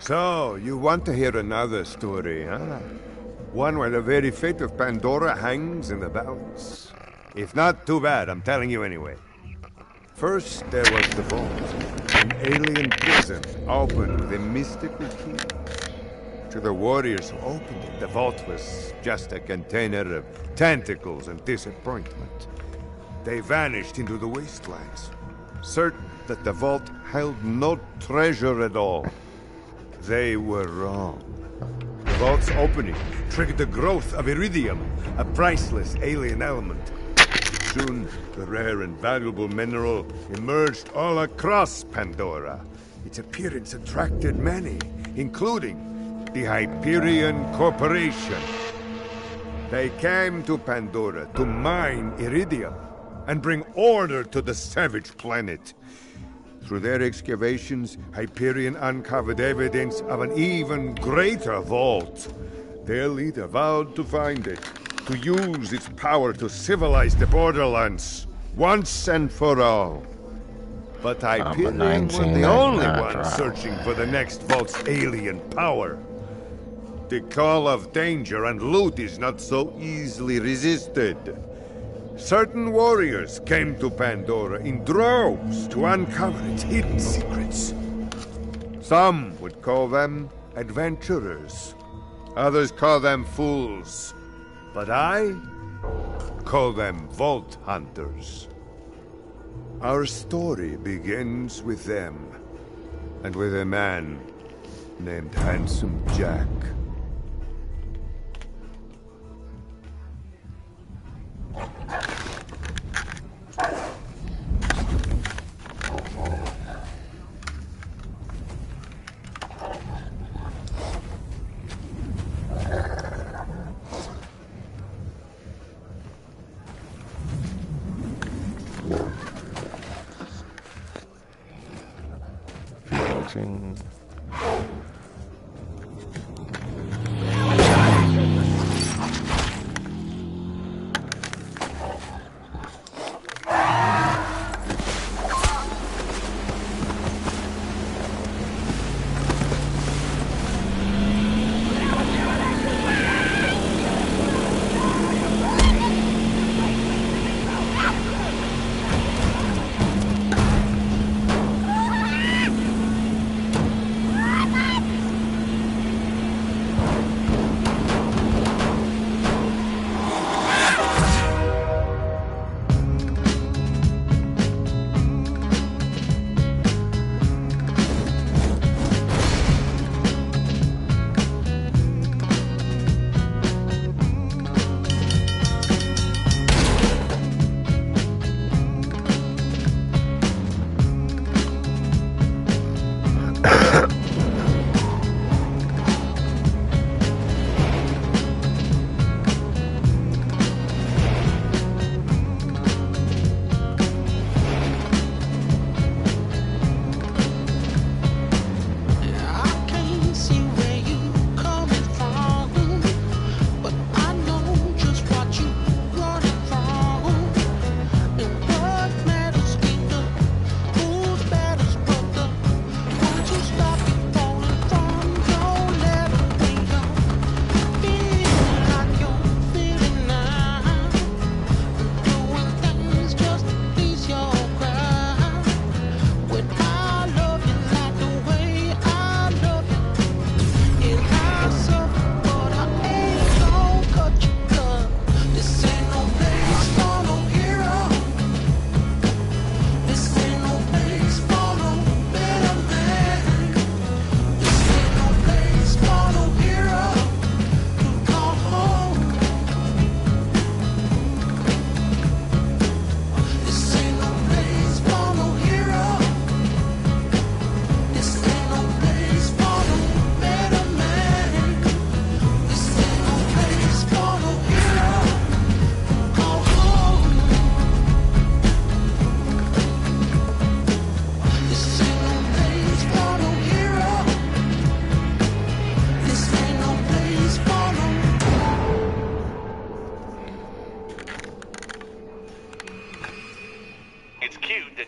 So, you want to hear another story, huh? One where the very fate of Pandora hangs in the balance? If not, too bad, I'm telling you anyway. First, there was the vault, an alien prison opened with a mystical key. To the warriors who opened it, the vault was just a container of tentacles and disappointment. They vanished into the wastelands, certain that the vault held no treasure at all. They were wrong. The vault's opening triggered the growth of iridium, a priceless alien element. Soon, the rare and valuable mineral emerged all across Pandora. Its appearance attracted many, including the Hyperion Corporation. They came to Pandora to mine iridium and bring order to the savage planet. Through their excavations, Hyperion uncovered evidence of an even greater vault. Their leader vowed to find it, to use its power to civilize the borderlands, once and for all. But Hyperion were the only ones searching for the next vault's alien power. The call of danger and loot is not so easily resisted. Certain warriors came to Pandora in droves to uncover its hidden secrets. Some would call them adventurers. Others call them fools. But I call them vault hunters. Our story begins with them, and with a man named Handsome Jack.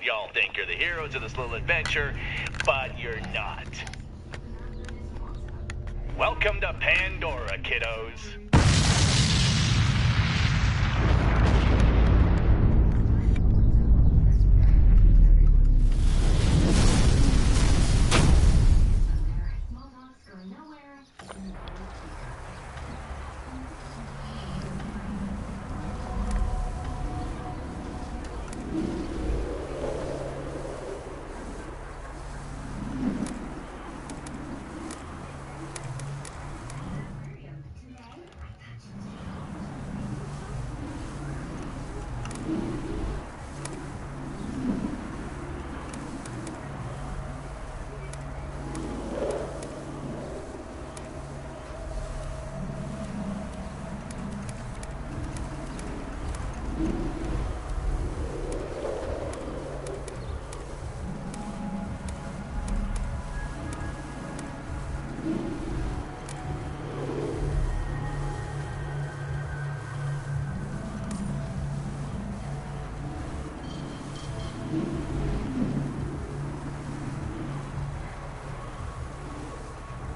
Y'all think you're the heroes of this little adventure, but you're not. Welcome to Pandora, kiddos.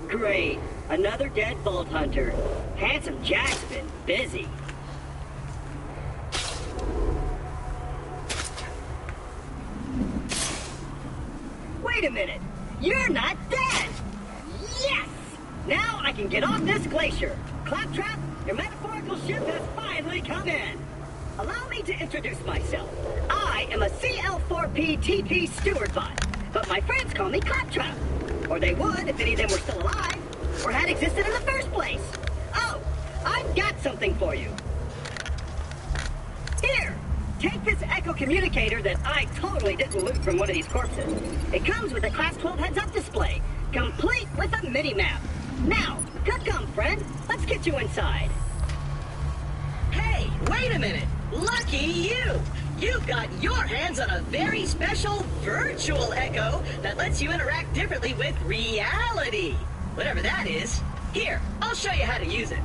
Great. Another dead Vault Hunter. Handsome Jack's been busy. Wait a minute. You're not dead! Yes! Now I can get off this glacier. Claptrap, your metaphorical ship has finally come in. Allow me to introduce myself. I am a CL4P TP steward bot, but my friends call me Claptrap. Or they would if any of them were still alive, or had existed in the first place. Oh, I've got something for you. Here, take this Echo communicator that I totally didn't loot from one of these corpses. It comes with a Class 12 heads-up display, complete with a mini-map. Now, come, friend, let's get you inside. Hey, wait a minute. Lucky you! You've got your hands on a very special virtual Echo that lets you interact differently with reality. Whatever that is. Here, I'll show you how to use it.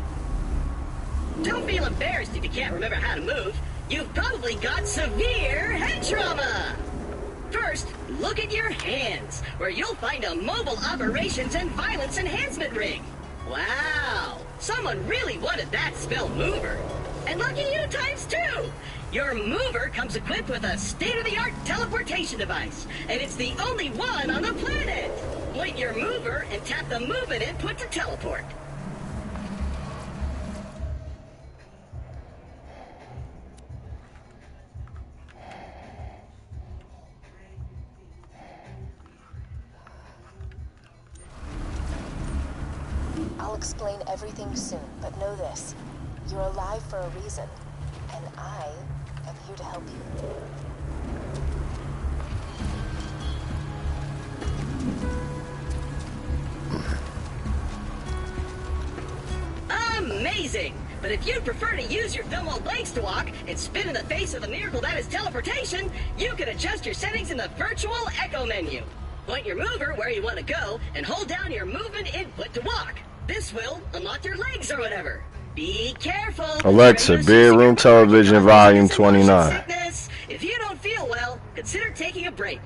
Don't feel embarrassed if you can't remember how to move. You've probably got severe head trauma. First, look at your hands, where you'll find a mobile operations and violence enhancement rig. Wow, someone really wanted that spell mover. And lucky you times two! Your mover comes equipped with a state-of-the-art teleportation device, and it's the only one on the planet! Point your mover and tap the movement input to teleport. I'll explain everything soon, but know this. You're alive for a reason, and I am here to help you. Amazing! But if you'd prefer to use your dumb old legs to walk and spin in the face of the miracle that is teleportation, you can adjust your settings in the virtual Echo menu. Point your mover where you want to go and hold down your movement input to walk. This will unlock your legs or whatever. Be careful. Alexa, bedroom television, volume 29. If you don't feel well, consider taking a break.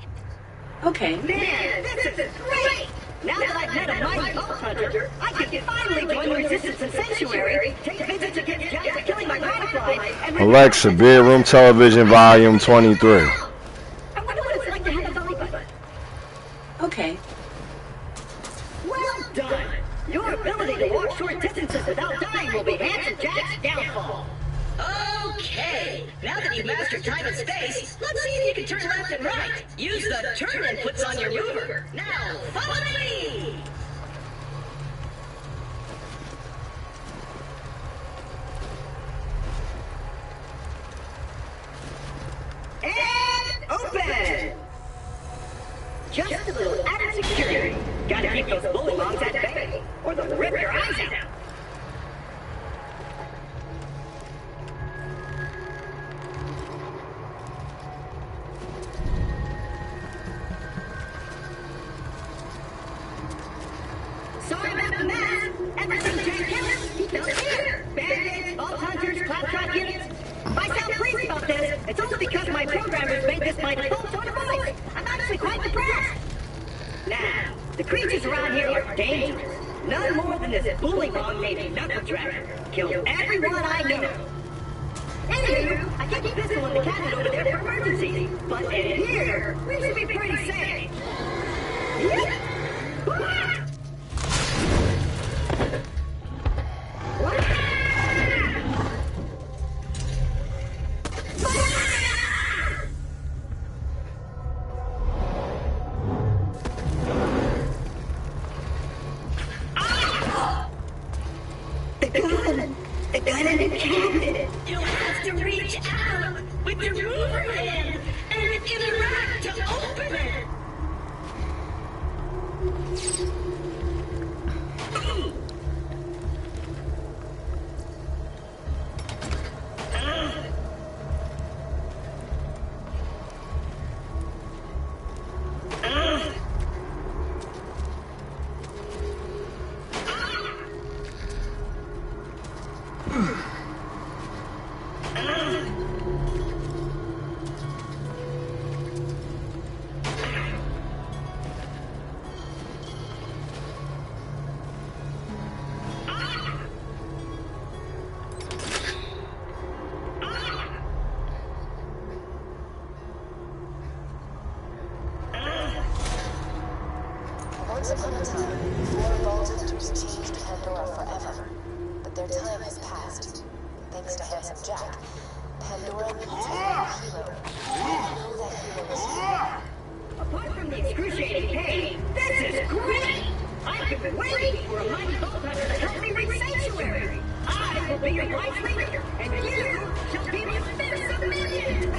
Okay. Man, this is great! Now that I've met a mighty Vault Hunter, I can finally join the Resistance and Sanctuary, take visits against Jack for killing my grandfather, and... Alexa, bedroom television, volume 23. I wonder what it's like to have a belly button. Okay. Well done! Your ability to walk short distances without dying will be Handsome Jack's downfall. Okay, now that you've mastered time and space, let's see if you can turn left and right. Use the turn inputs on your mover. Now, follow me! And open! Just a little added security. Gotta keep those bully moms at bay, or they'll rip your eyes out. Sorry about the mess. Everything Jack Killer, he felt here. Bandits, Vault Hunters, Claptrap units. If I sound pleased about this, it's only because my programmers made this my default tone of voice. I'm actually quite depressed. Now, the creatures around here are dangerous. None more than this bullywog named Knuckle Dragger. Killed everyone I know. Anywho, I keep a pistol in the cabinet over there for emergencies. But in here, we should be pretty safe. Yeah. The gun in the cabinet. You'll have to reach out with your mover hand and interact to open it. Once upon a time, 4 Vault Hunters changed Pandora forever. But their time has passed. Thanks to Handsome Jack, Pandora needs a hero. I know that hero was you. Apart from the excruciating pain, this is great! I've been waiting for a mighty Vault Hunter to help me reach Sanctuary! I will be your life leader, and you shall be my fearsome minion!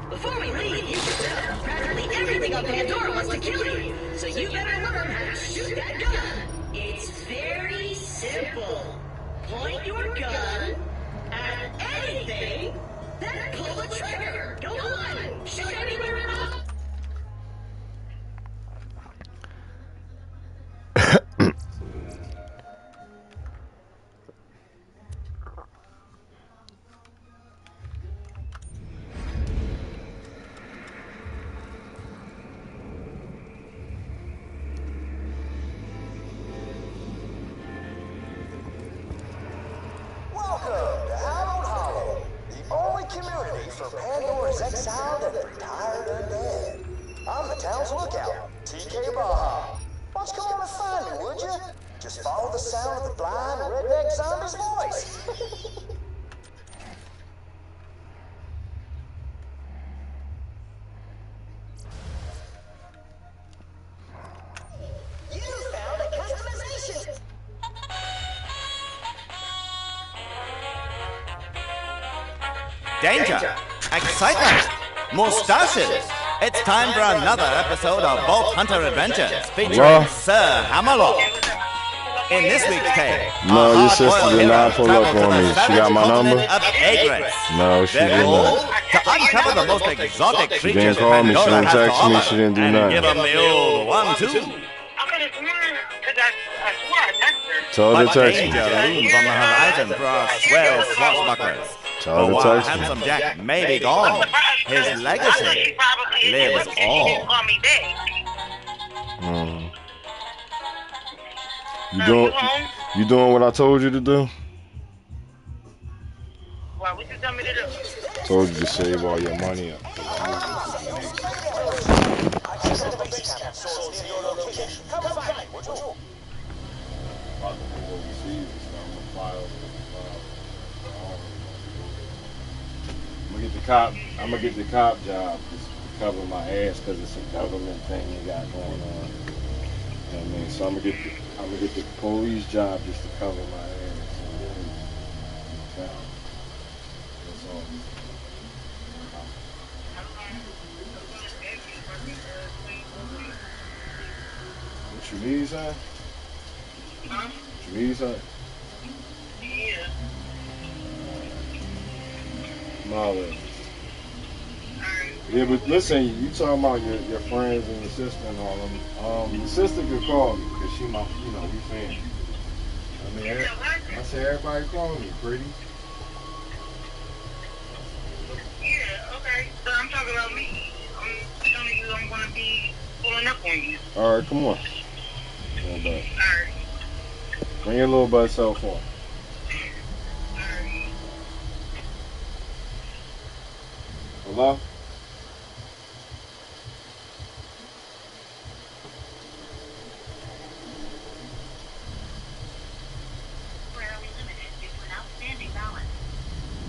Before we leave, you should know practically everything on Pandora wants to kill you. So you better learn how to shoot that gun. It's very simple. Point your gun at anything, then pull the trigger. Go on, shoot anywhere at all. for Pandora's exiled and retired undead. I'm the town's lookout, TK Baja. Why don't you come on and find me, would you? Just follow the sound of the blind redneck zombie's voice. You found a customization. Danger! Excitement! Mustaches! It's time for another episode of Vault Hunter Adventures featuring What? Sir Hammerlock. In this week's tale, No, our your sister hard-boiled did not heroes pull travel up to on the me. She savage got my number? continent of Agres. No, she Their did goal? not. To uncover the most exotic She creatures didn't call me. She Pandora didn't has to text me. offer, She didn't do and nothing. give them the old 1-2. I could have sworn, because I swore I texted her. Tell her to But text me. danger looms on the horizon for our swell swashbucklers. Tell For her to while text me. Handsome Jack may be gone, his legacy lives on. Call me back. You doing what I told you to do? Why, what you tell me to do? Told you to save all your money up. I'm gonna get the cop job just to cover my ass because it's a government thing you got going on. You know what I mean? So I'm gonna get the police job just to cover my ass. And then, that's all. What you need, son? What you need, son? Yeah. Molly. Yeah, but listen, you talking about your friends and your sister and all them. Your sister could call me because she my, we family. I mean, I say everybody call me, pretty. Yeah, okay. But I'm talking about me. I'm telling you I'm going to be pulling up on you. All right, come on. Little bud. Alright. Bring your little bud cell phone. Alright. Hello? Temporarily limited due to an outstanding balance.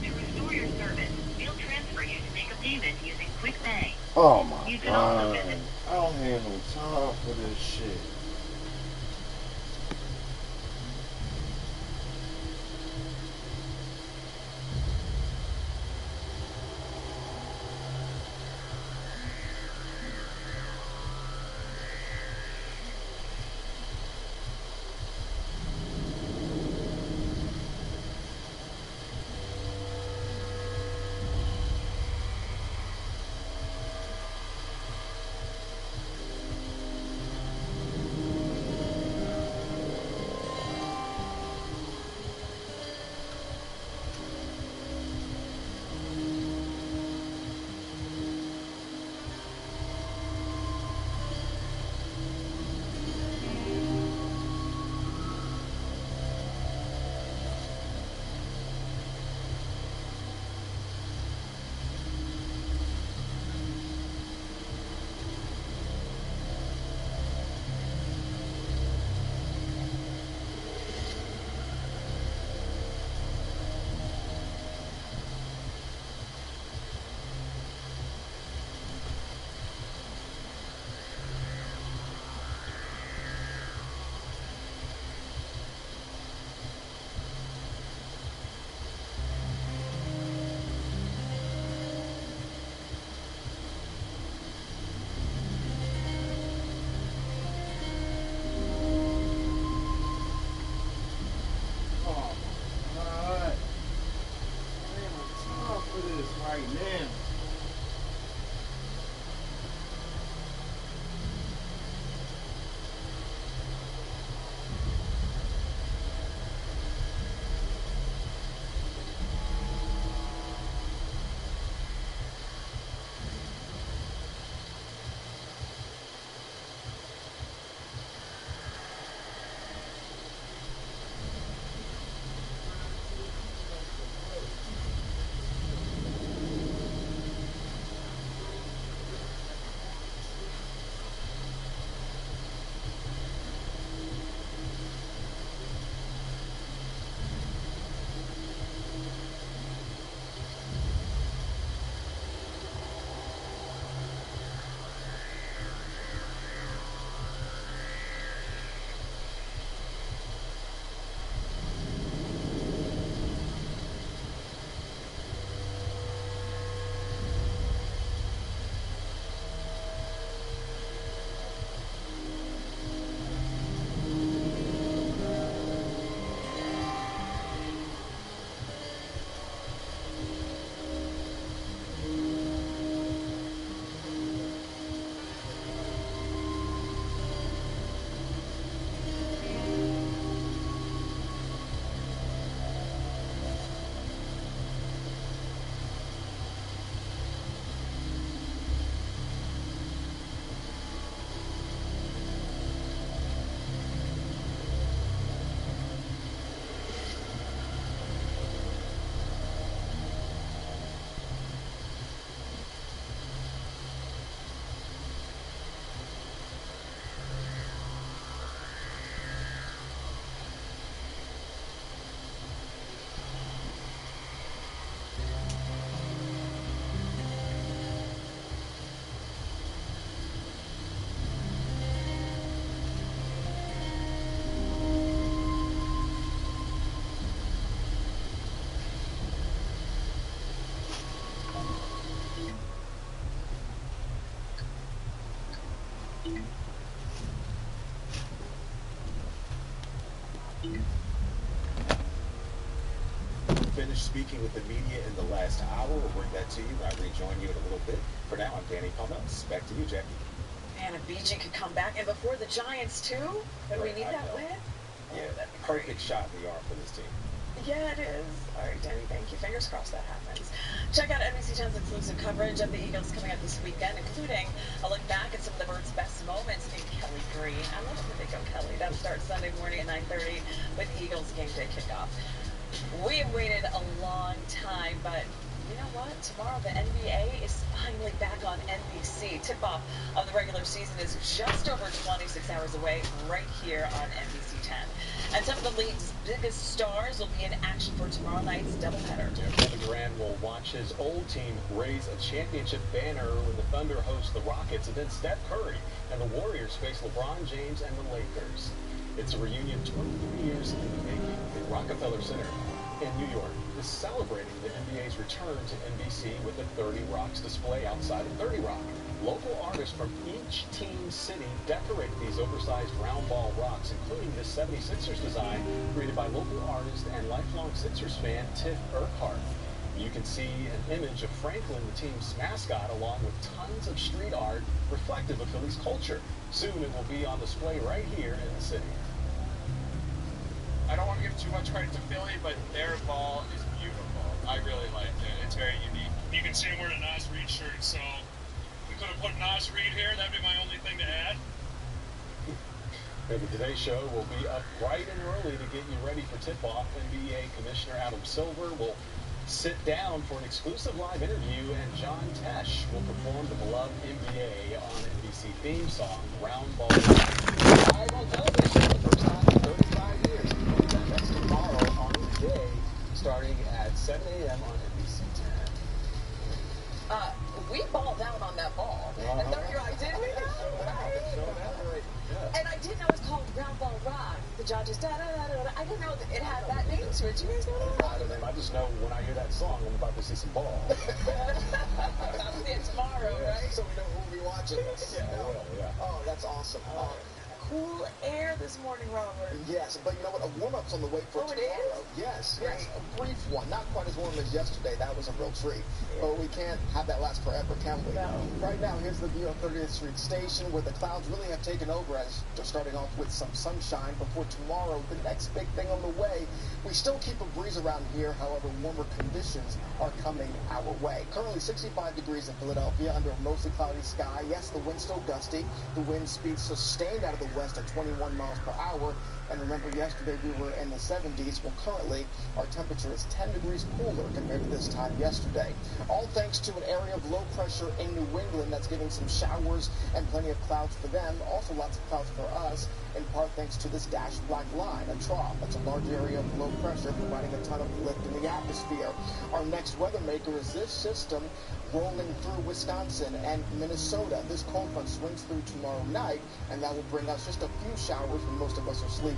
To restore your service, we'll transfer you to make a payment using QuickPay. Oh my You can also God. visit. I don't have no time for this shit. Finished speaking with the media in the last hour. We'll bring that to you. I'll rejoin you in a little bit. For now, I'm Danny Palmels. Back to you, Jackie. Man, if BG could come back, and before the Giants, too? But we need that win? Yeah, that perfect shot in the arm for this team. Yeah, it is. All right, Danny, thank you. Fingers crossed that happens. Check out NBC 10's exclusive coverage of the Eagles coming up this weekend, including a look back at some of the Birds' best moments in Kelly Green. I love it when they go Kelly. That starts Sunday morning at 9:30 with Eagles game day kickoff. We have waited a long time, but you know what? Tomorrow the NBA is finally back on NBC. Tip-off of the regular season is just over 26 hours away right here on NBC 10. And some of the league's biggest stars will be in action for tomorrow night's doubleheader. Kevin Durant will watch his old team raise a championship banner when the Thunder host the Rockets, and then Steph Curry and the Warriors face LeBron James and the Lakers. It's a reunion 23 years in the making. The Rockefeller Center in New York is celebrating the NBA's return to NBC with a 30 Rocks display outside of 30 Rock. Local artists from each team city decorated these oversized round ball rocks, including this 76ers design created by local artist and lifelong Sixers fan Tiff Urquhart. You can see an image of Franklin, the team's mascot, along with tons of street art reflective of Philly's culture. Soon it will be on display right here in the city. I don't want to give too much credit to Philly, but their ball is beautiful. I really like it. It's very unique. You can see I'm wearing a Nas Reed shirt, so we could have put Nas Reed here. That'd be my only thing to add. Maybe today's show will be up bright and early to get you ready for tip-off. NBA Commissioner Adam Silver will sit down for an exclusive live interview, and John Tesh will perform the beloved NBA on NBC theme song, Round Ball Rock, live on television for the first time in 35 years. That's tomorrow on the day, starting at 7 a.m. on NBC 10. We balled out on that ball. And 30 Rock, didn't we? And I didn't know it was called Round Ball Rock. The judges, da-da-da-da-da. I didn't know that it had that name to it. Do you guys know that? I just know when I hear that song, I'm about to see some ball. I'll see it tomorrow, right? So we know who will be watching this. Yeah, I will, yeah. Oh, that's awesome. Cool air this morning, Robert. Yes, but you know what? A warm-up's on the way for tomorrow. It is? Yes, a brief one. Not quite as warm as yesterday. That was a real treat. But we can't have that last forever, can we? No. Right now, here's the view of 30th Street Station, where the clouds really have taken over as they're starting off with some sunshine before tomorrow, the next big thing on the way. We still keep a breeze around here, however, warmer conditions are coming our way. Currently 65 degrees in Philadelphia under a mostly cloudy sky. Yes, the wind's still gusty. The wind speed sustained out of the west at 21 miles per hour. And remember, yesterday we were in the 70s. Well, currently, our temperature is 10 degrees cooler compared to this time yesterday. All thanks to an area of low pressure in New England that's giving some showers and plenty of clouds for them. Also lots of clouds for us, in part thanks to this dashed black line, a trough. That's a large area of low pressure providing a ton of lift in the atmosphere. Our next weather maker is this system rolling through Wisconsin and Minnesota. This cold front swings through tomorrow night, and that will bring us just a few showers when most of us are sleeping.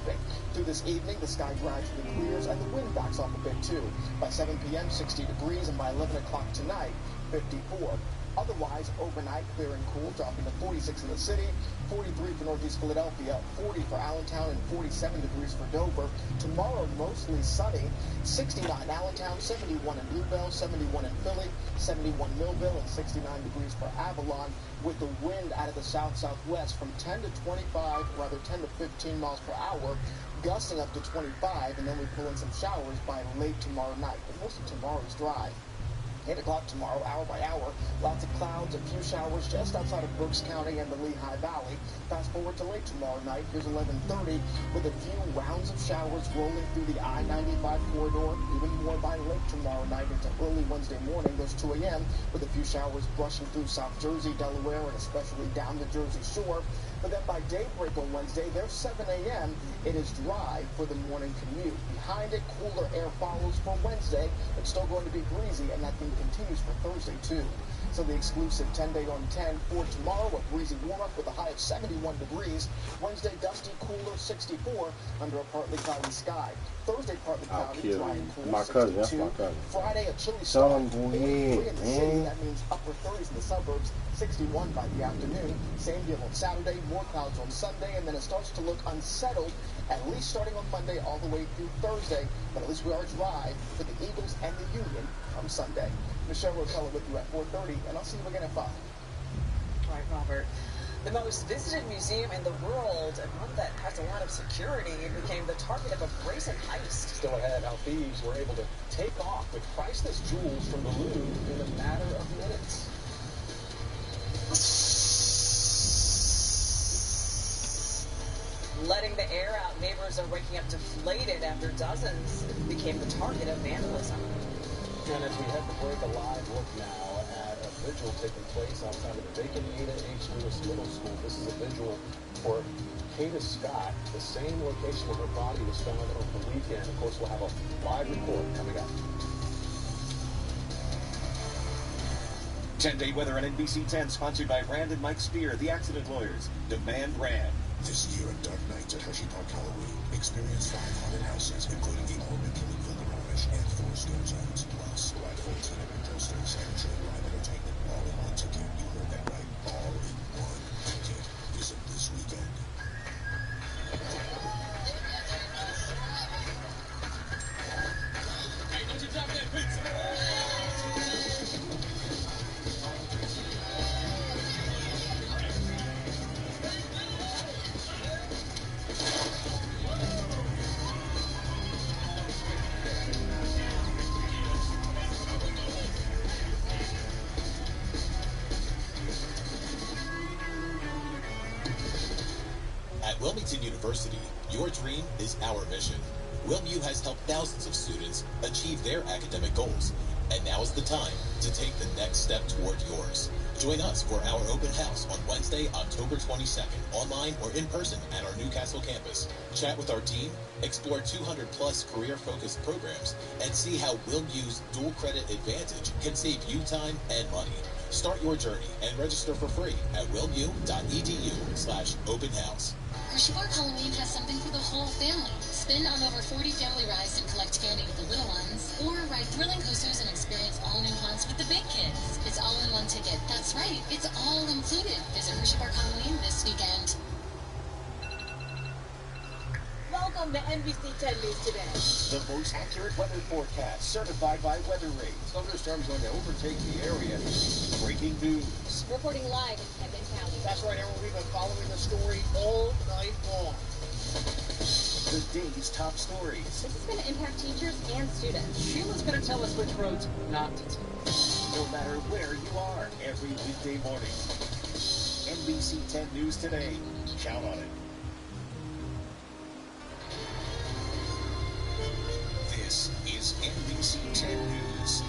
Through this evening, the sky gradually clears and the wind backs off a bit too. By 7 p.m., 60 degrees, and by 11 o'clock tonight, 54. Otherwise, overnight, clear and cool, dropping to 46 in the city, 43 for Northeast Philadelphia, 40 for Allentown, and 47 degrees for Dover. Tomorrow, mostly sunny, 69 Allentown, 71 in Bluebell, 71 in Philly, 71 Millville, and 69 degrees for Avalon, with the wind out of the south-southwest from 10 to 25, rather 10 to 15 miles per hour, gusting up to 25, and then we pull in some showers by late tomorrow night. But most of tomorrow is dry. 8 o'clock tomorrow, hour by hour. Lots of clouds, a few showers just outside of Brooks County and the Lehigh Valley. Fast forward to late tomorrow night. Here's 11:30 with a few rounds of showers rolling through the I-95 corridor. Even more by late tomorrow night into early Wednesday morning. Those 2 a.m. with a few showers brushing through South Jersey, Delaware, and especially down the Jersey Shore. But then by daybreak on Wednesday, there's 7 a.m. It is dry for the morning commute. Behind it, cooler air follows for Wednesday. It's still going to be breezy, and that thing continues for Thursday, too. So the exclusive 10-day on 10 for tomorrow, a breezy warm-up with a high of 71 degrees. Wednesday, dusty, cooler, 64 under a partly cloudy sky. Thursday, partly cloudy, dry and cool, my cousin, 62. That's my cousin. Friday, a chilly start. Tell him, 83 in the city, that means upper 30s in the suburbs, 61 by the afternoon. Same deal on Saturday, more clouds on Sunday, and then it starts to look unsettled, at least starting on Monday all the way through Thursday. But at least we are dry for the Eagles and the Union come Sunday. Michelle Rotella with you at 4:30, and I'll see you again at 5. All right, Robert. The most visited museum in the world, and one that has a lot of security, became the target of a brazen heist. Still ahead, how thieves were able to take off with priceless jewels from the Louvre in a matter of minutes. Letting the air out, neighbors are waking up deflated after dozens became the target of vandalism. And as we head to break, a live look now at a vigil taking place outside of the vacant Ada H. Lewis Middle School. This is a vigil for Kata Scott, the same location where her body was found over the weekend. Of course, we'll have a live report coming up. 10-day weather on NBC 10, sponsored by Rand and Mike Spear, the accident lawyers. Demand Rand. This year at Dark Nights at Hershey Park Halloween, experience 5 haunted houses, including the all-new Killing Field Garage and 4 Stone Zones, plus rifles, enemy posters, and true live entertainment, all in one ticket. You heard that right, all in one ticket. Visit this weekend. Hey, don't you drop that pizza! At Wilmington University, your dream is our mission. WilMU has helped thousands of students achieve their academic goals, and now is the time to take the next step toward yours. Join us for our open house on Wednesday, October 22nd, online or in person at our Newcastle campus. Chat with our team, explore 200-plus career-focused programs, and see how WilMU's dual credit advantage can save you time and money. Start your journey and register for free at wilmu.edu/open-house. Hershey Park Halloween has something for the whole family. Spin on over 40 family rides and collect candy with the little ones, or ride thrilling coasters and experience all new haunts with the big kids. It's all in one ticket. That's right, it's all included. Visit Hershey Park Halloween this weekend. Welcome to NBC 10 News Today. The most accurate weather forecast, certified by Weather Rate. Thunderstorms going to overtake the area. Breaking news. Reporting live in Camden County. That's right, everyone. We've been following the story all night long. The day's top stories. This is going to impact teachers and students. Sheila's going to tell us which roads not to take. No matter where you are, every weekday morning. NBC 10 News Today. Count on it. This is NBC 10 News.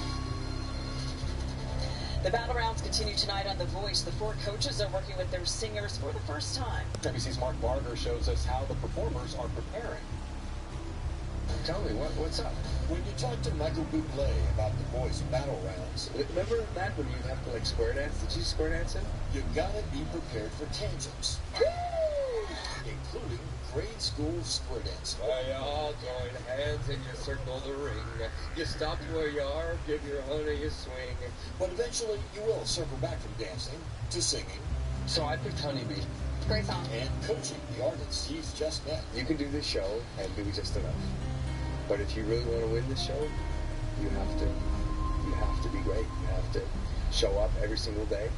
The battle rounds continue tonight on The Voice. The 4 coaches are working with their singers for the first time. NBC's Mark Barger shows us how the performers are preparing. Tell me, what's up? When you talk to Michael Bublé about the Voice battle rounds, Remember back when you have to square dance? Did you square dance in? you gotta be prepared for tangents, including grade school square dance. Well, you all join hands and you circle the ring. You stop where you are, give your honor your swing. But eventually, you will circle back from dancing to singing. So I picked Honeybee. Great song. And coaching the artists he's just met. You can do this show and do just enough. But if you really want to win this show, you have to be great. You have to show up every single day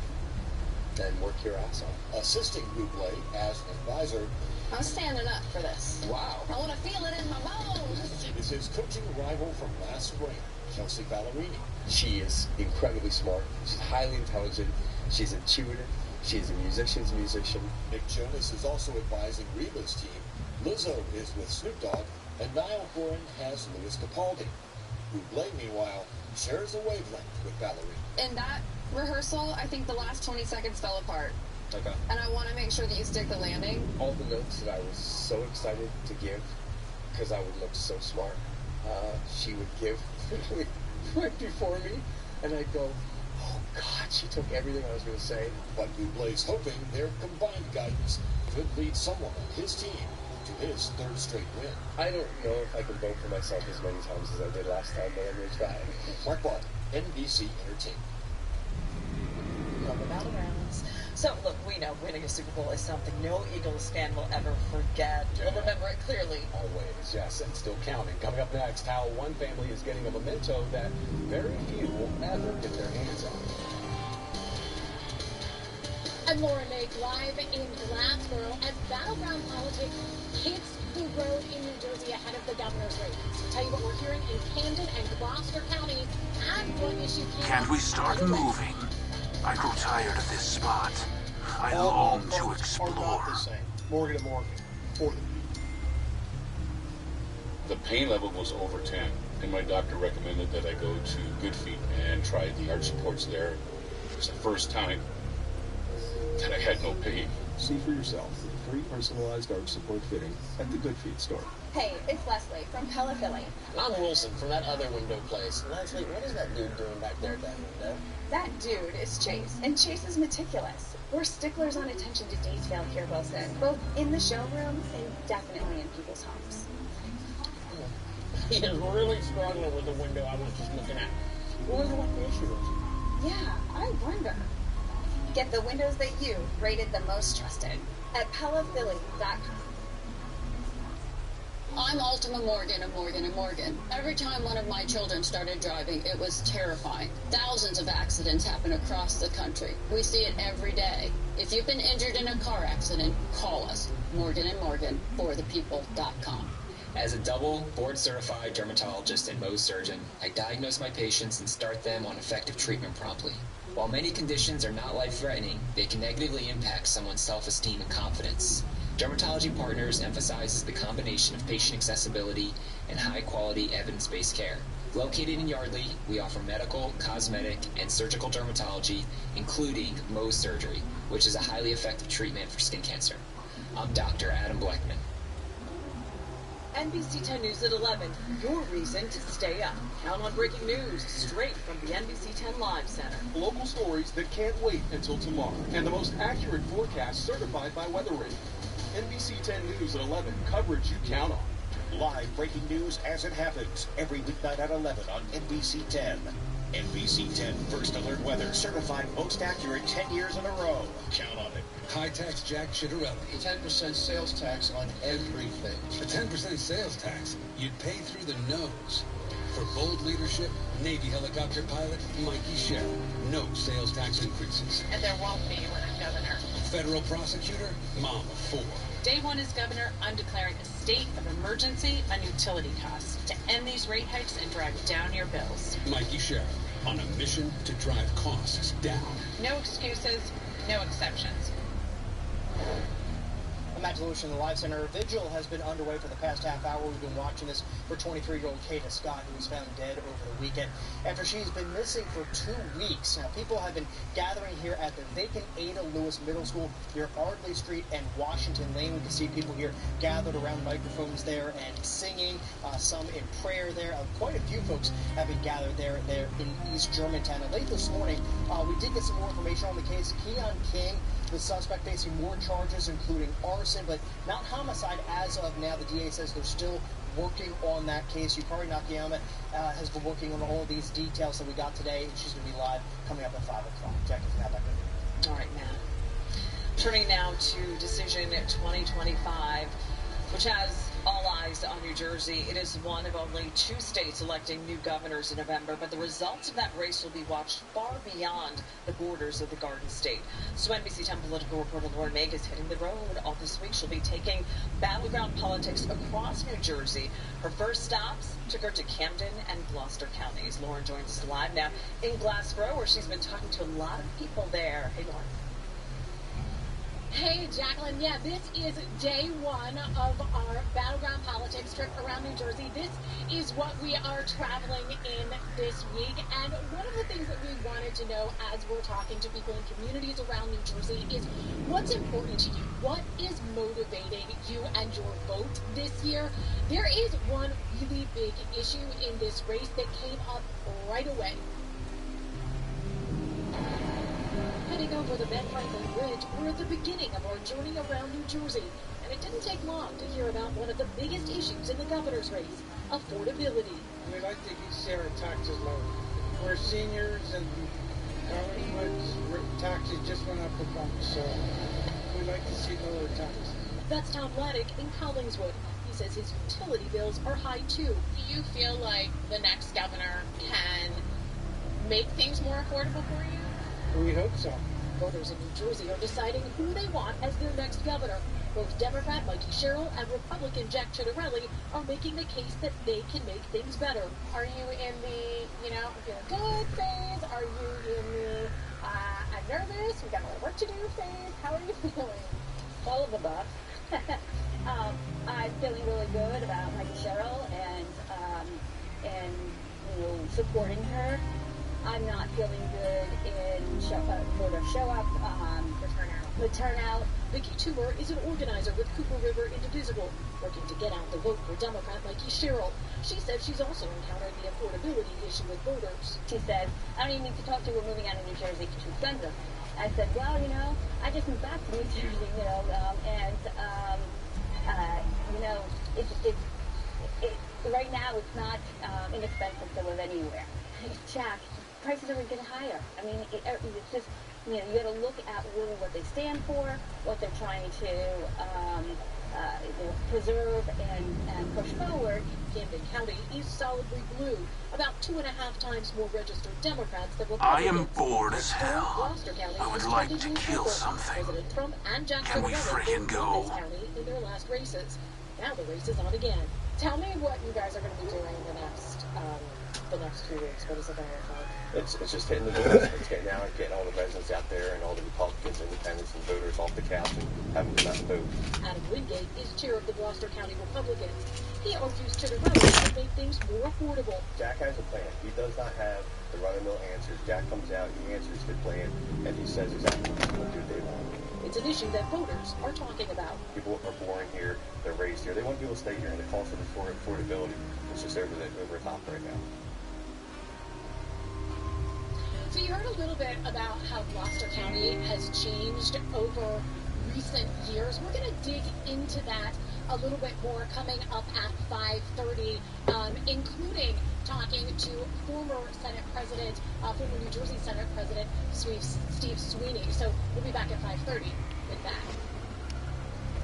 and work your ass off. Assisting Bublé as an advisor. I'm standing up for this. Wow. I want to feel it in my bones. Is his coaching rival from last spring, Kelsey Ballerini. She is incredibly smart. She's highly intelligent. She's intuitive. She's a musician's musician. Nick Jonas is also advising Reba's team. Lizzo is with Snoop Dogg, and Niall Horan has Louis Capaldi. Bublé, meanwhile, shares a wavelength with Ballerini. In that rehearsal, I think the last 20 seconds fell apart. Okay. And I want to make sure that you stick the landing. All the notes that I was so excited to give, because I would look so smart, she would give right before me, and I'd go, oh God, she took everything I was going to say. But Bublé's hoping their combined guidance could lead someone on his team to his 3rd straight win. I don't know if I can vote for myself as many times as I did last time, but I'm going to try. Mark Barr, NBC Entertainment. On the battle round. So, look, we know winning a Super Bowl is something no Eagles fan will ever forget. We'll remember it clearly. Always, yes, and still counting. Coming up next, how one family is getting a memento that very few will ever get their hands on. I'm Laura Lake, live in Glassboro as battleground politics hits the road in New Jersey ahead of the governor's race. Tell you what we're hearing in Camden and Gloucester counties and what issue Can't we start moving? I grow tired of this spot. I long to explore. Not the same. Morgan to Morgan. For them. The pain level was over 10, and my doctor recommended that I go to Good Feet and try the arch supports there. It was the first time that I had no pain. See for yourself the free personalized arch support fitting at the Good Feet store. Hey, it's Leslie from Pella Philly. I'm Wilson from that other window place. Leslie, what is that dude doing back there at that window? That dude is Chase, and Chase is meticulous. We're sticklers on attention to detail here, Wilson, both in the showrooms and definitely in people's homes. He is really struggling with the window I was just looking at. I wonder what the issue is. Yeah, I wonder. Get the windows that you rated the most trusted at PellaPhilly.com. I'm Ultima Morgan of Morgan & Morgan. Every time one of my children started driving, it was terrifying. Thousands of accidents happen across the country. We see it every day. If you've been injured in a car accident, call us. Morgan & Morgan, forthepeople.com. As a double board-certified dermatologist and Mohs surgeon, I diagnose my patients and start them on effective treatment promptly. While many conditions are not life-threatening, they can negatively impact someone's self-esteem and confidence. Dermatology Partners emphasizes the combination of patient accessibility and high-quality evidence-based care. Located in Yardley, we offer medical, cosmetic, and surgical dermatology, including Mohs surgery, which is a highly effective treatment for skin cancer. I'm Dr. Adam Bleckman. NBC 10 News at 11, your reason to stay up. Count on breaking news straight from the NBC 10 Live Center. Local stories that can't wait until tomorrow, and the most accurate forecast certified by Weather Radar. NBC 10 News at 11, coverage you count on. Live breaking news as it happens every weeknight at 11 on NBC 10. NBC 10 First Alert Weather, certified most accurate 10 years in a row. Count on it. High tax Jack Chitterelli. 10% sales tax on everything. A 10% sales tax you'd pay through the nose. For bold leadership, Navy helicopter pilot Mikey Sheriff. No sales tax increases. And there won't be when I'm governor. Federal prosecutor, mom of 4. Day one as governor, I'm declaring a state of emergency on utility costs to end these rate hikes and drive down your bills. Mikey Sheriff, on a mission to drive costs down. No excuses, no exceptions. I'm Matt Lewis in the Live Center. A vigil has been underway for the past half hour. We've been watching this for 23-year-old Kata Scott, who was found dead over the weekend after she's been missing for 2 weeks. Now, people have been gathering here at the vacant Ada Lewis Middle School near Ardley Street and Washington Lane. We can see people here gathered around microphones there and singing, some in prayer there. Quite a few folks have been gathered there in East Germantown. And late this morning, we did get some more information on the case. Keon King, the suspect, facing more charges, including arson, but not homicide as of now. The DA says they're still working on that case. Yukari Nakayama has been working on all of these details that we got today, and she's going to be live coming up at 5 o'clock. Jackie, if you have that good. All right, Matt. Turning now to Decision 2025, which has all eyes on New Jersey. It is one of only 2 states electing new governors in November, but the results of that race will be watched far beyond the borders of the Garden State. So NBC 10 political reporter Lauren Meg is hitting the road all this week. She'll be taking battleground politics across New Jersey. Her first stops took her to Camden and Gloucester counties. Lauren joins us live now in Glassboro, where she's been talking to a lot of people there. Hey, Lauren. Hey, Jacqueline. Yeah, this is day one of our battleground politics trip around New Jersey. This is what we are traveling in this week. And one of the things that we wanted to know as we're talking to people in communities around New Jersey is what's important to you? What is motivating you and your vote this year? There is one really big issue in this race that came up right away. Heading over the Ben Franklin Bridge, we're at the beginning of our journey around New Jersey, and it didn't take long to hear about one of the biggest issues in the governor's race, affordability. We'd like to get share taxes low. We're seniors, and Pretty much taxes just went up a bunch, so we'd like to see lower taxes. That's Tom Laddick in Collingswood. He says his utility bills are high too. Do you feel like the next governor can make things more affordable for you? We hope so. Voters in New Jersey are deciding who they want as their next governor. Both Democrat Mikey Sherrill and Republican Jack Ciattarelli are making the case that they can make things better. Are you in the, feeling good phase? Are you in the, I'm nervous, we got a lot of work to do phase? How are you feeling? All of the above. I'm feeling really good about Mikey Sherrill and supporting her. I'm not feeling good in voter show-up, the turnout. Vicki Toomer is an organizer with Cooper River Indivisible, working to get out the vote for Democrat Mikey Sherrill. She says she's also encountered the affordability issue with voters. She said, I don't even need to talk to her, we're moving out of New Jersey, too expensive. I said, well, I just moved back to New Jersey, right now it's not inexpensive to live anywhere. Jack, prices are getting higher. I mean, it's just, you got to look at really what they stand for, what they're trying to preserve and push forward. Camden County is solidly blue. About 2.5 times more registered Democrats than I Republicans. am bored as hell. Gloucester County I would is like trending to kill purple. something. President Trump and Jack Can we Ciattarelli frickin' both go? won this county in their last races. Now the race is on again. Tell me what you guys are going to be doing the next 2 weeks. What is it going to look like? It's just hitting the doors. It's getting out and getting all the residents out there and all the Republicans, independents, and voters off the couch and having them out and vote. Adam Wingate is chair of the Gloucester County Republicans. He argues Ciattarelli should make things more affordable. Jack has a plan. He does not have the run-of-the-mill answers. Jack comes out, he answers the plan, and he says exactly what he's going to do day one. It's an issue that voters are talking about. People are born here, they're raised here. They want to be able to stay here, and the cost of affordability is just over the top right now. So you heard a little bit about how Gloucester County has changed over recent years. We're going to dig into that a little bit more coming up at 5:30, including talking to former Senate President, former New Jersey Senate President Steve Sweeney. So we'll be back at 5:30 with that.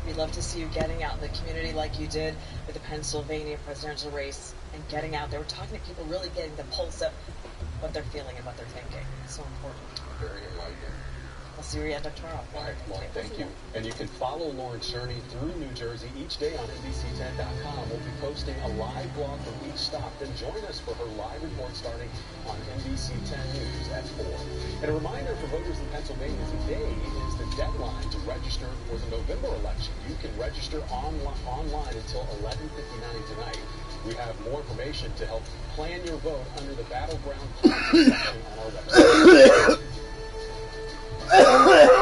We'd love to see you getting out in the community like you did with the Pennsylvania presidential race and getting out there. We're talking to people, really getting the pulse of what they're feeling and what they're thinking. It's so important. Very enlightening. We'll see where you end up tomorrow. All right, Lauren, thank you. And you can follow Lauren's journey through New Jersey each day on NBC10.com. We'll be posting a live blog from each stop. Then join us for her live report starting on NBC 10 News at 4. And a reminder for voters in Pennsylvania, today is the deadline to register for the November election. You can register online until 11:59 tonight. We have more information to help plan your vote under the Battleground Politics section on our website.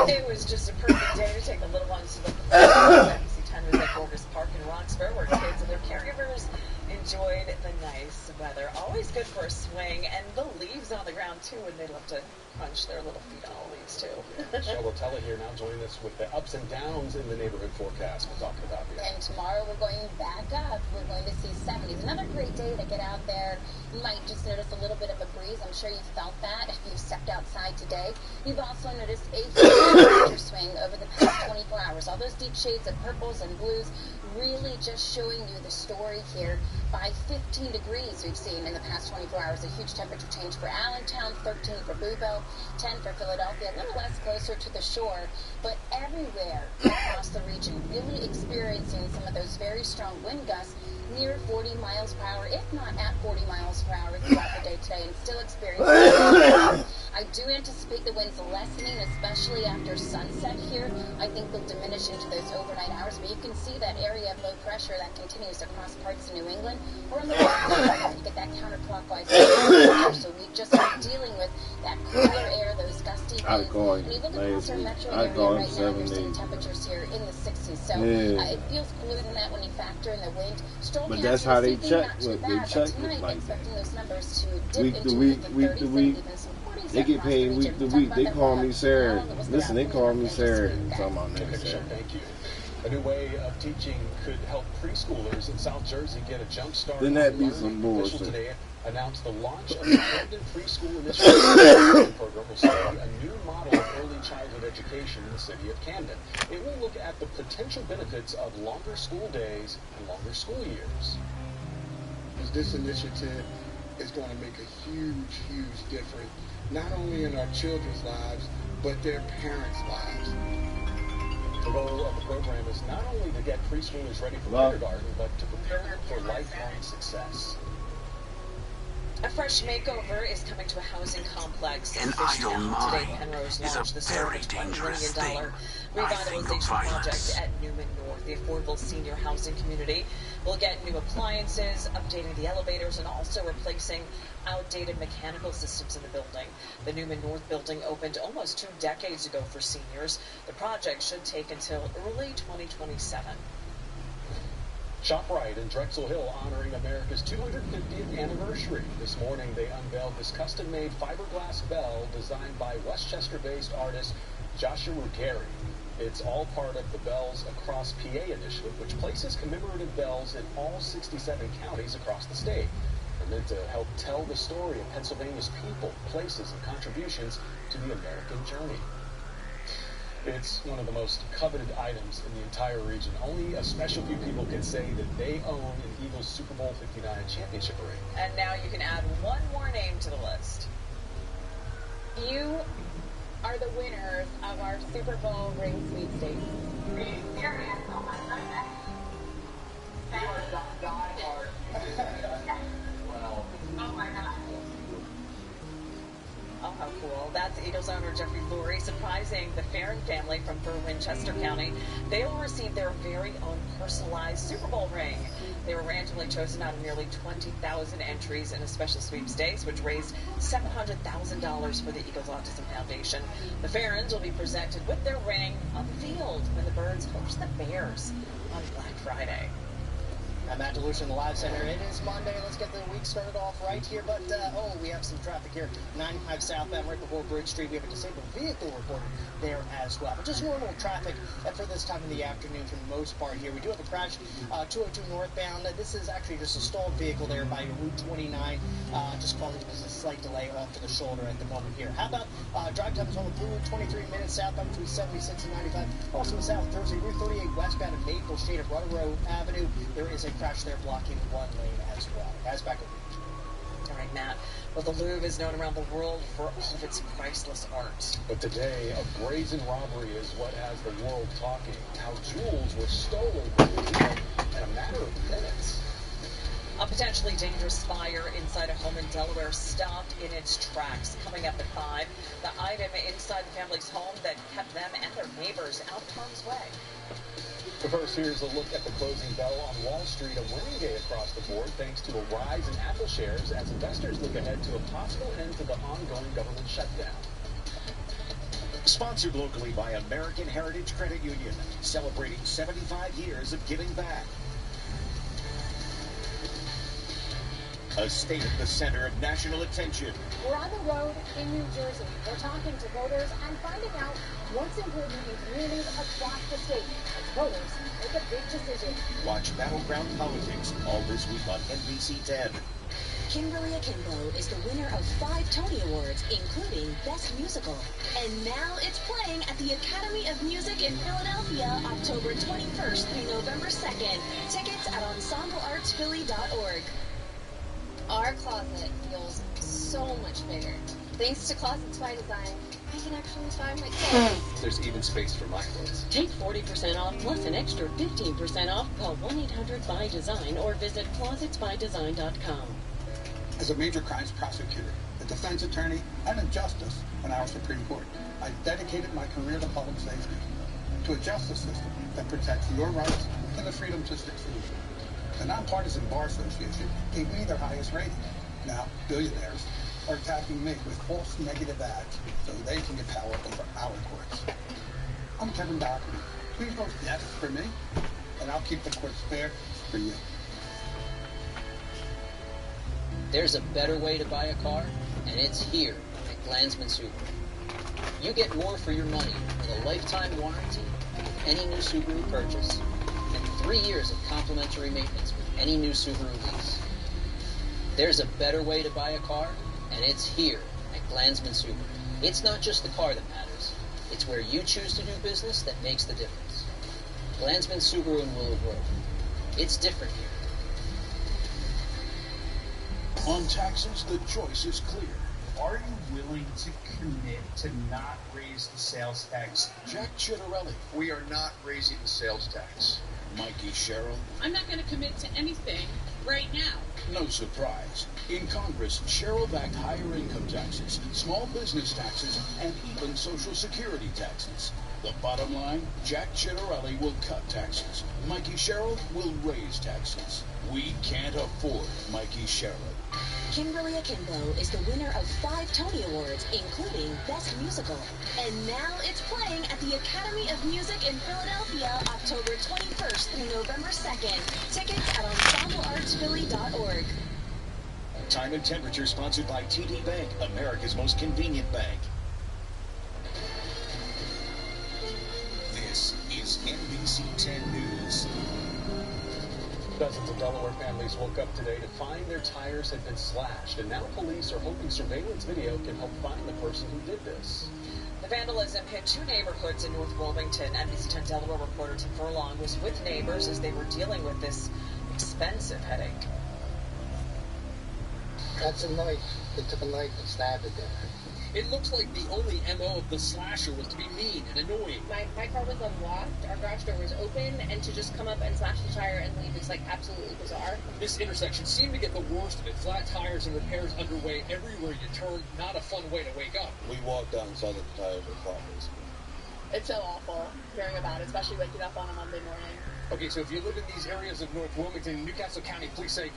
It was just a perfect day to take the little ones to the NBC 10 News at Gorgas Park in Roxbury, where kids and their caregivers enjoyed the nice weather. Always good for a swing, and the leaves on the ground too, and they love to crunch their little feet on the leaves too. Michelle Rotella here now joining us with the ups and downs in the neighborhood forecast. We're talking about the And tomorrow we're going back up. We're going to see 70s. Another great day to get out there. You might just notice a little bit of a breeze. I'm sure you felt that if you've stepped outside today. You've also noticed a temperature swing over the past 24 hours. All those deep shades of purples and blues really just showing you the story here. By 15 degrees we've seen in the past 24 hours. A huge temperature change for Allentown, 13 for Boonville, 10 for Philadelphia, a little less closer to the shore, but everywhere across the region really experiencing some of those very strong wind gusts near 40 miles per hour, if not at 40 miles per hour throughout the day today, and still experiencing I do anticipate the winds lessening, especially after sunset here. I think they'll diminish into those overnight hours, but you can see that area of low pressure that continues across parts of New England. We're on the right to get that counterclockwise pressure, so we've just been dealing with that cooler air, those gusty winds, and even across our metro area right now, we're seeing temperatures here in the 60s. So it feels cooler than that when you factor in the wind. But that's how they check. Look, they check it like that. Week to week, week to week. They get paid week to week. They call me Saturday. Listen, they call me Saturday. I'm talking about next Saturday. Thank you. A new way of teaching could help preschoolers in South Jersey get a jump start. Then that be some bullshit. Today announced the launch of the Camden Preschool Initiative program will study a new model of early childhood education in the city of Camden. It will look at the potential benefits of longer school days and longer school years. This initiative is going to make a huge, huge difference, not only in our children's lives, but their parents' lives. The goal of the program is not only to get preschoolers ready for kindergarten, but to prepare them for lifelong success. A fresh makeover is coming to a housing complex in An idle Fishtown. Today, mind Penrose is a launched the start very of a $20 dangerous million thing. revitalization project at Newman North. The affordable senior housing community will get new appliances, updating the elevators, and also replacing outdated mechanical systems in the building. The Newman North building opened almost 2 decades ago for seniors. The project should take until early 2027. ShopRite in Drexel Hill honoring America's 250th anniversary. This morning they unveiled this custom-made fiberglass bell designed by Westchester-based artist Joshua Gary. It's all part of the Bells Across PA initiative, which places commemorative bells in all 67 counties across the state. They're meant to help tell the story of Pennsylvania's people, places, and contributions to the American journey. It's one of the most coveted items in the entire region. Only a special few people can say that they own an Eagles Super Bowl 59 championship ring. And now you can add one more name to the list. You are the winners of our Super Bowl ring sweepstakes. Be serious on my Sunday. You are die hard. Well, oh my God. Oh, how cool. That's Eagles owner Jeffrey Lurie surprising the Farron family from Berwyn, Chester County. They will receive their very own personalized Super Bowl ring. They were randomly chosen out of nearly 20,000 entries in a special sweepstakes, which raised $700,000 for the Eagles Autism Foundation. The Farrons will be presented with their ring on the field when the Birds host the Bears on Black Friday. I'm Matt Delusion in the Live Center. It is Monday. Let's get the week started off right here. But, we have some traffic here. 95 southbound right before Bridge Street. We have a disabled vehicle reported there as well. But just normal traffic for this time of the afternoon for the most part here. We do have a crash 202 northbound. This is actually just a stalled vehicle there by Route 29. Just calling it as a slight delay off to the shoulder at the moment here. How about drive times on the Blue Route, 23 minutes southbound between 76 and 95. Also in South Jersey, Route 38 westbound at Maple Shade of Rutterow Avenue. There is a crash there blocking one lane as well. Guys, back over. All right, Matt. Well, the Louvre is known around the world for all of its priceless art. But today, a brazen robbery is what has the world talking. How jewels were stolen from the museum in a matter of minutes. A potentially dangerous fire inside a home in Delaware stopped in its tracks. Coming up at 5, the item inside the family's home that kept them and their neighbors out of harm's way. But first, here's a look at the closing bell on Wall Street. A winning day across the board thanks to a rise in Apple shares as investors look ahead to a possible end to the ongoing government shutdown. Sponsored locally by American Heritage Credit Union, celebrating 75 years of giving back. A state at the center of national attention. We're on the road in New Jersey. We're talking to voters and finding out what's important in communities across the state as voters make a big decision. Watch Battleground Politics all this week on NBC 10. Kimberly Akimbo is the winner of 5 Tony Awards, including Best Musical. And now it's playing at the Academy of Music in Philadelphia, October 21st through November 2nd. Tickets at ensembleartsphilly.org. Our closet feels so much bigger. Thanks to Closets by Design, I can actually find my clothes. There's even space for my clothes. Take 40% off plus an extra 15% off. Call 1-800-BY-DESIGN or visit closetsbydesign.com. As a major crimes prosecutor, a defense attorney, and a justice on our Supreme Court, I've dedicated my career to public safety, to a justice system that protects your rights and the freedom to succeed. The Nonpartisan Bar Association gave me their highest rating. Now, billionaires are attacking me with false negative ads so they can get power over our courts. I'm Kevin Doherty. Please vote yes for me, and I'll keep the courts fair for you. There's a better way to buy a car, and it's here at Glansman Subaru. You get more for your money with a lifetime warranty with any new Subaru purchase, and 3 years of complimentary maintenance with any new Subaru lease. There's a better way to buy a car, and it's here at Glansman Subaru. It's not just the car that matters. It's where you choose to do business that makes the difference. Glansman Subaru in Willow Grove. It's different here. On taxes, the choice is clear. Are you willing to commit to not raise the sales tax? Jack Chitterelli. We are not raising the sales tax. Mikey Sherrill. I'm not going to commit to anything right now. No surprise. In Congress, Sherrill backed higher income taxes, small business taxes, and even Social Security taxes. The bottom line, Jack Chitterelli will cut taxes. Mikey Sherrill will raise taxes. We can't afford Mikey Sherrill. Kimberly Akimbo is the winner of 5 Tony Awards, including Best Musical. And now it's playing at the Academy of Music in Philadelphia, October 21st through November 2nd. Tickets at ensembleartsphilly.org. Time and temperature sponsored by TD Bank, America's most convenient bank. This is NBC 10 News. Dozens of Delaware families woke up today to find their tires had been slashed, and now police are hoping surveillance video can help find the person who did this. The vandalism hit 2 neighborhoods in North Wilmington. NBC 10 Delaware reporter Tim Furlong was with neighbors as they were dealing with this expensive headache. That's a knife. They took a knife and stabbed it there. It looks like the only MO of the slasher was to be mean and annoying. My car was unlocked, our garage door was open, and to just come up and slash the tire and leave is like absolutely bizarre. This intersection seemed to get the worst of it. Flat tires and repairs underway everywhere you turn. Not a fun way to wake up. We walked out and saw that the tires were flat. It's so awful hearing about it, especially waking up on a Monday morning. Okay, so if you live in these areas of North Wilmington, Newcastle County Police say,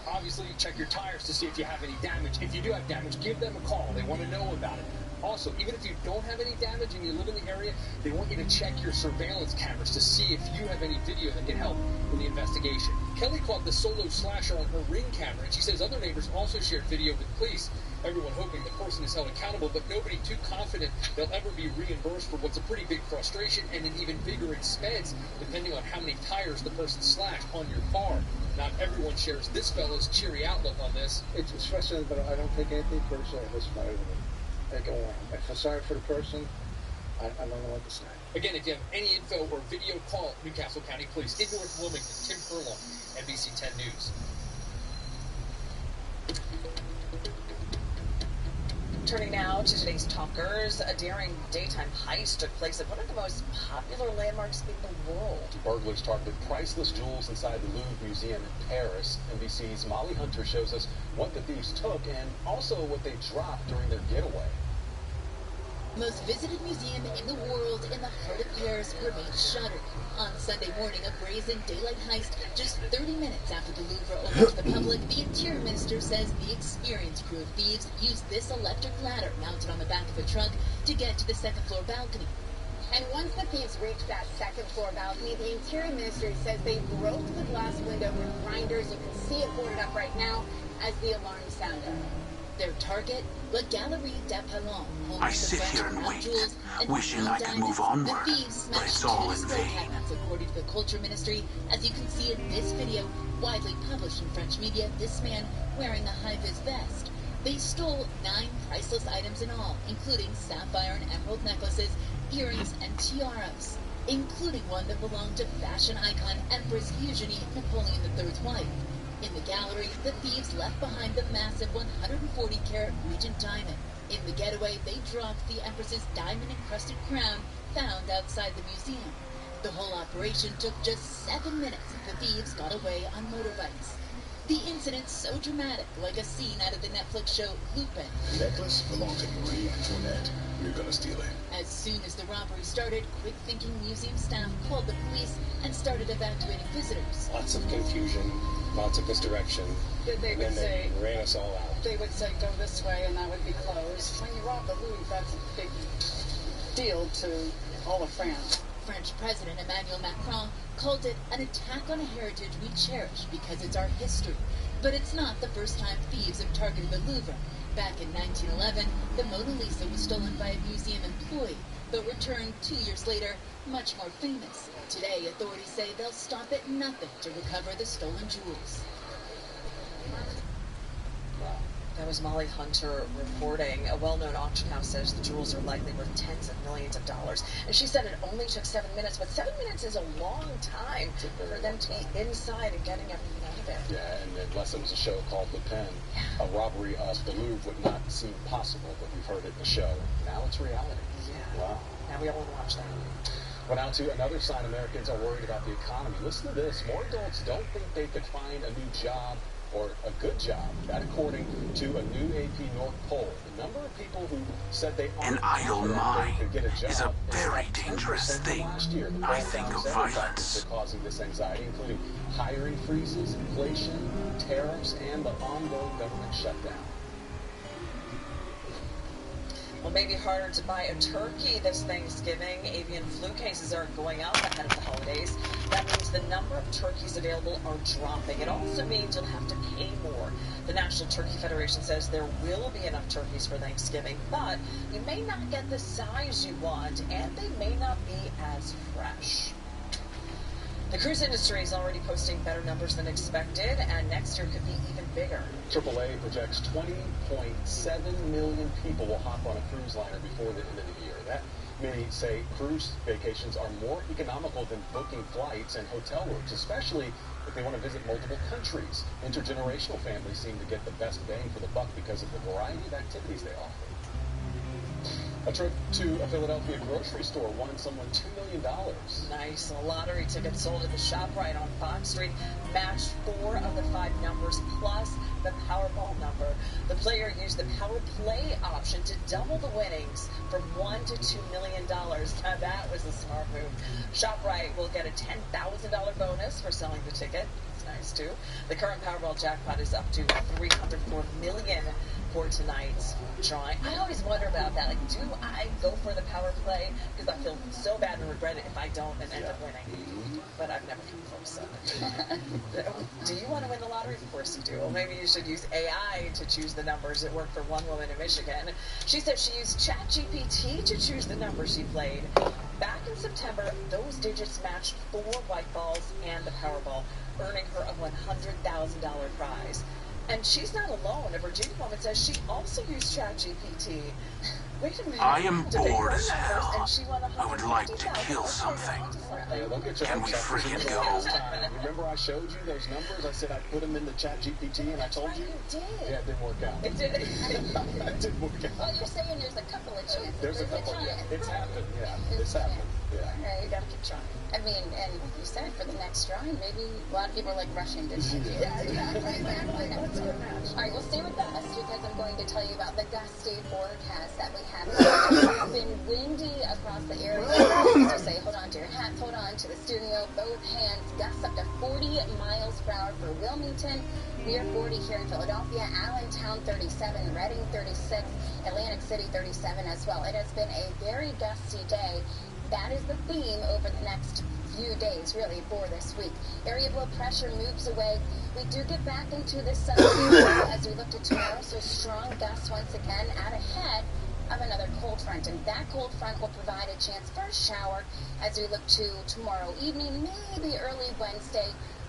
obviously, check your tires to see if you have any damage. If you do have damage, give them a call. They want to know about it. Also, even if you don't have any damage and you live in the area, they want you to check your surveillance cameras to see if you have any video that can help in the investigation. Kelly caught the solo slasher on her Ring camera, and she says other neighbors also shared video with police. Everyone hoping the person is held accountable, but nobody too confident they'll ever be reimbursed for what's a pretty big frustration and an even bigger expense, depending on how many tires the person slashed on your car. Not everyone shares this fellow's cheery outlook on this. It's frustrating, but I don't take anything personally. That's fine with me. I go on. If I'm sorry for the person, I don't know what to say. Again, if you have any info or video, call Newcastle County Police in North Wilmington. Tim Furlong, NBC 10 News. Turning now to today's talkers, a daring daytime heist took place at one of the most popular landmarks in the world. Burglars targeted priceless jewels inside the Louvre Museum in Paris. NBC's Molly Hunter shows us what the thieves took and also what they dropped during their getaway. Most visited museum in the world in the heart of Paris remains shuttered. On Sunday morning, a brazen daylight heist just 30 minutes after the Louvre opened to the public. The Interior Minister says the experienced crew of thieves used this electric ladder mounted on the back of a truck to get to the second-floor balcony. And once the thieves reached that second-floor balcony, the Interior Ministry says they broke the glass window with grinders. You can see it boarded up right now as the alarm sounded. Their target, La Galerie des Palais. I sit here and wait, wishing I could move onward, but it's all in vain. According to the Culture Ministry, as you can see in this video, widely published in French media, this man wearing a high-vis vest. They stole 9 priceless items in all, including sapphire and emerald necklaces, earrings, and tiaras, including one that belonged to fashion icon Empress Eugenie, Napoleon III's wife. In the gallery, the thieves left behind the massive 140-carat Regent diamond. In the getaway, they dropped the Empress's diamond-encrusted crown found outside the museum. The whole operation took just 7 minutes. The thieves got away on motorbikes. The incident so dramatic, like a scene out of the Netflix show Lupin. The necklace belonged to Marie Antoinette. We're gonna steal it. As soon as the robbery started, quick-thinking museum staff called the police and started evacuating visitors. Lots of confusion, lots of misdirection. They would say, ran us all out. They would say, go this way, and that would be closed. When you rob the Louvre, that's a big deal to all of France. French President Emmanuel Macron called it an attack on a heritage we cherish because it's our history. But it's not the first time thieves have targeted the Louvre. Back in 1911, the Mona Lisa was stolen by a museum employee, but returned 2 years later, much more famous. Today, authorities say they'll stop at nothing to recover the stolen jewels. That was Molly Hunter reporting. A well-known auction house says the jewels are likely worth tens of millions of dollars. And she said it only took 7 minutes, but 7 minutes is a long time for them to be inside and getting everything out of there. Yeah, and unless it was a show called Le Pen, a robbery of the Louvre would not seem possible, but we've heard it in the show. Now it's reality. Yeah. Wow. Now we all want to watch that. Well, now to another sign Americans are worried about the economy. Listen to this. More adults don't think they could find a new job or a good job. That according to a new AP North poll. The number of people who said they An idle mind is a very dangerous thing. I think of violence. Causing this anxiety, including hiring freezes, inflation, tariffs, and the ongoing government shutdown. Well, maybe harder to buy a turkey this Thanksgiving. Avian flu cases are going up ahead of the holidays. That means the number of turkeys available are dropping. It also means you'll have to pay more. The National Turkey Federation says there will be enough turkeys for Thanksgiving, but you may not get the size you want, and they may not be as fresh. The cruise industry is already posting better numbers than expected, and next year could be even bigger. AAA projects 20.7 million people will hop on a cruise liner before the end of the year. That many say cruise vacations are more economical than booking flights and hotel rooms, especially if they want to visit multiple countries. Intergenerational families seem to get the best bang for the buck because of the variety of activities they offer. A trip to a Philadelphia grocery store won someone $2 million. Nice. A lottery ticket sold at the ShopRite on Fox Street matched 4 of the 5 numbers plus the Powerball number. The player used the Power Play option to double the winnings from $1 to $2 million. Now that was a smart move. ShopRite will get a $10,000 bonus for selling the ticket. It's nice too. The current Powerball jackpot is up to $304 million for tonight's drawing. I always wonder about that. Like, do I go for the Power Play? Because I feel so bad and regret it if I don't and end up winning. But I've never come close. So. Do you want to win the lottery? Of course you do. Well, maybe you should use AI to choose the numbers. It worked for one woman in Michigan. She said she used ChatGPT to choose the numbers she played. Back in September, those digits matched 4 white balls and the Powerball, earning her a $100,000 prize. And she's not alone. A Virginia woman says she also used ChatGPT. Wait a minute. I am bored as hell. I would like to kill something. Can we freaking go? Remember I showed you those numbers? I said I put them into ChatGPT and I told you? You did. Yeah, it didn't work out. It did. It didn't work out. Well, you're saying there's a couple of chances. There's a couple. Yeah, it's happened. Yeah, it's happened. Yeah. All right, you gotta keep trying. I mean, and like you said, for the next drawing, maybe a lot of people are like rushing to see you. Yeah, exactly. That's a good match. All right, well, stay with us because I'm going to tell you about the gusty forecast that we have. It's been windy across the area. So say, hold on to your hats, hold on to the steering wheel, both hands. Gusts up to 40 miles per hour for Wilmington. Near 40 here in Philadelphia, Allentown 37, Reading 36, Atlantic City 37 as well. It has been a very gusty day. That is the theme over the next few days, really, for this week. Area of low pressure moves away. We do get back into this sunny as we look to tomorrow, so strong gusts once again out ahead of another cold front. And that cold front will provide a chance for a shower as we look to tomorrow evening, maybe early Wednesday.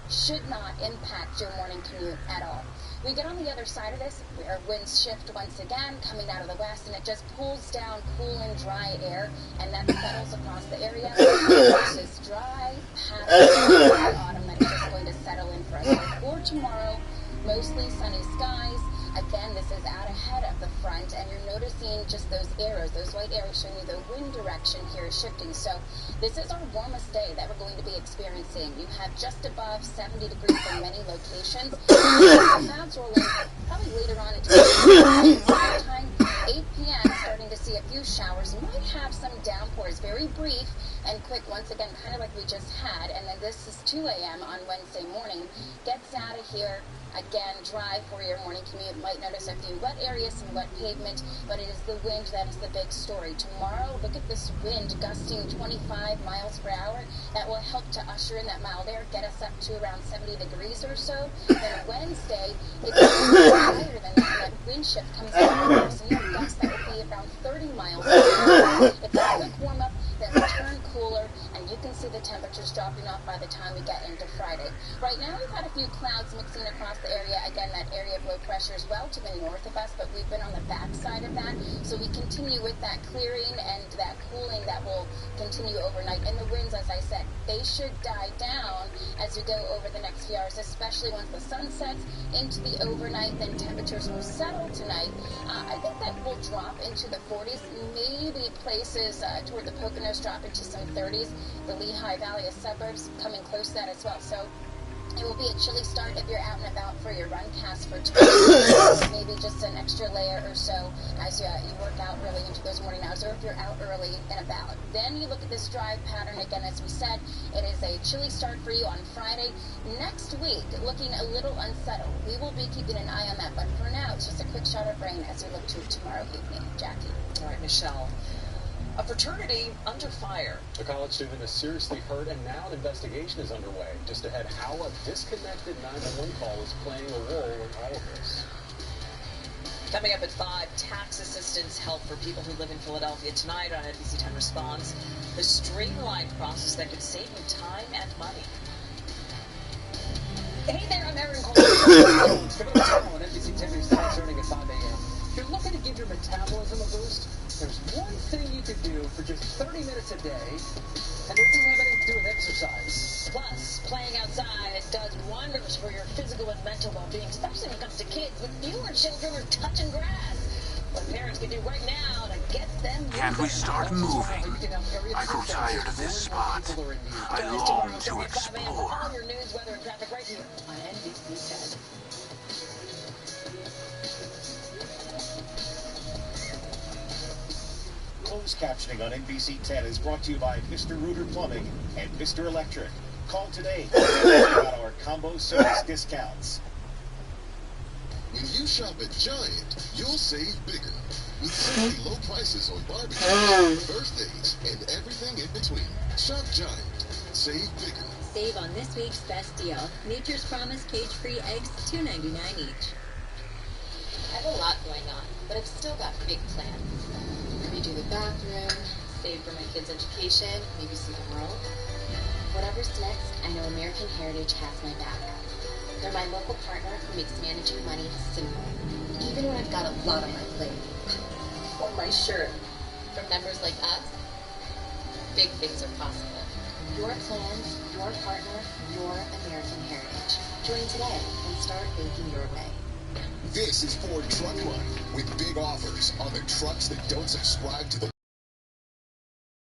Should not impact your morning commute at all. We get on the other side of this, our winds shift once again, coming out of the west, and it just pulls down cool and dry air, and that settles across the area. This dry pattern of autumn that is just going to settle in for us. So for tomorrow, mostly sunny skies. Again, this is out ahead of the front, and you're noticing just those arrows, those white arrows showing you the wind direction here is shifting. So this is our warmest day that we're going to be experiencing. You have just above 70 degrees in many locations. Clouds rolling probably later on into the time, 8 p.m., starting to see a few showers. Might have some downpours, very brief and quick, once again, kind of like we just had. And then this is 2 a.m. on Wednesday morning. Gets out of here. Again, dry for your morning commute. Might notice a few wet areas, some wet pavement, but it is the wind that is the big story. Tomorrow, look at this wind gusting 25 miles per hour. That will help to usher in that mild air, get us up to around 70 degrees or so. Then Wednesday, it's higher than that, and that wind shift comes out. So you have gusts that will be around 30 miles per hour. It's a quick warm-up, then return cooler, and you can see the temperatures dropping off by the time we get into Friday. Right now, we've had a few clouds mixing across the area. Again, that area of low pressure is well to the north of us, but we've been on the backside of that. So we continue with that clearing and that cooling that will continue overnight. And the winds, as I said, they should die down as we go over the next few hours, especially once the sun sets into the overnight. Then temperatures will settle tonight. I think that will drop into the 40s, maybe places toward the Poconos drop into some 30s. The Lehigh Valley suburbs coming close to that as well. So it will be a chilly start if you're out and about for your run cast for tomorrow. Maybe just an extra layer or so as you work out really into those morning hours, or if you're out early and about. Then you look at this drive pattern again. As we said, it is a chilly start for you on Friday. Next week, looking a little unsettled. We will be keeping an eye on that, but for now, it's just a quick shot of rain as we look to tomorrow evening. Jackie. All right, Michelle. A fraternity under fire. A college student is seriously hurt, and now an investigation is underway. Just ahead, how a disconnected 911 call is playing a role in all of this. Coming up at 5, tax assistance help for people who live in Philadelphia tonight on NBC 10 Response. The streamlined process that could save you time and money. Hey there, I'm Aaron Cole. On NBC 10 News tonight, starting at 5 a.m. If you're looking to give your metabolism a boost, there's one thing you could do for just 30 minutes a day, and it doesn't have anything to do with exercise. Plus, playing outside does wonders for your physical and mental well-being, especially when it comes to kids, with fewer children are touching grass. What parents can do right now to get them moving. Can we start moving? I grow tired of this spot. I long to explore. All your news, weather, and traffic right here on NBC 10. Closed captioning on NBC 10 is brought to you by Mr. Reuter Plumbing and Mr. Electric. Call today about our combo service discounts. When you shop at Giant, you'll save bigger. With simply low prices on barbecues, birthdays, and everything in between. Shop Giant. Save bigger. Save on this week's best deal. Nature's Promise cage-free eggs, $2.99 each. I have a lot going on, but I've still got big plans. Redo the bathroom, save for my kids' education, maybe see the world. Whatever's next, I know American Heritage has my back. They're my local partner who makes managing money simple, even when I've got a lot on my plate. Or my shirt. From members like us, big things are possible. Your plans, your partner, your American Heritage. Join today and start making your way. This is Ford Truck Month with big offers on the trucks that don't subscribe to the